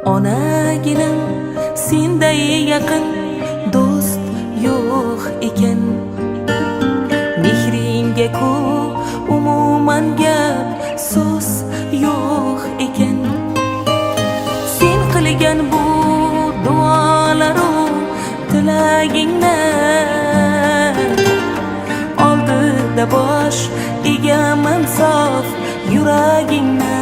Onaginim senday yaqin do'st yo'q ekan. Mehringga ku umuman gap so'z yo'q ekan. Sen qilgan bu duolaru tilagingni oldida bosh egaman sof yuragingni.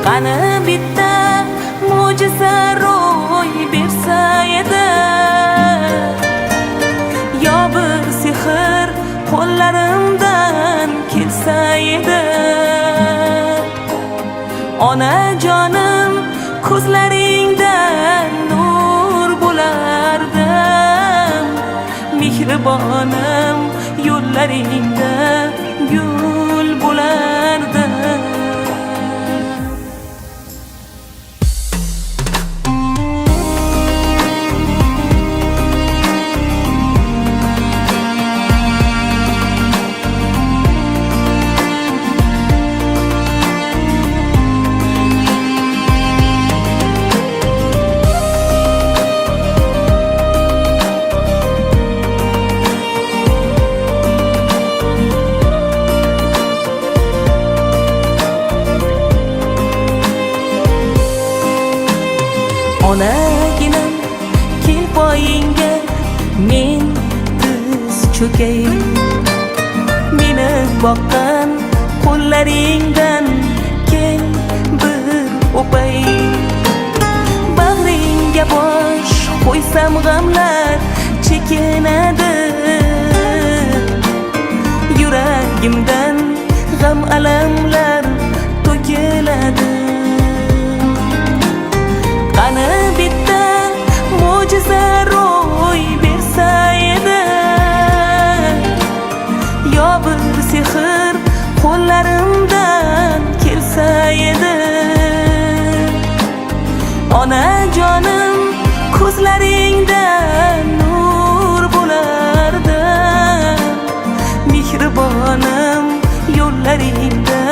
Qani bitta mo'jiza ro'y bersa edi, yo bir sehr qo'llarimdan kelsa edi. Onajonim ko'zlaringdan nur bo'lardim, mehribonim yo'llaringda gul bo'lardim. Onaginam kel poyingga men tiz cho'kay. Meni boqqan qo'llaringdan kel bir o'pay. Bag'ringga bosh qo'ysam g'amlar chekinadi, yuragimdan g'am alamlar to'kiladi. Qani bitta mo'jiza ro'y bersa edi, yo bir sehr qo'llarimdan kelsa edi. Onajonim ko'zlaringdan nur bo'lardim, mehribonim yo'llaringda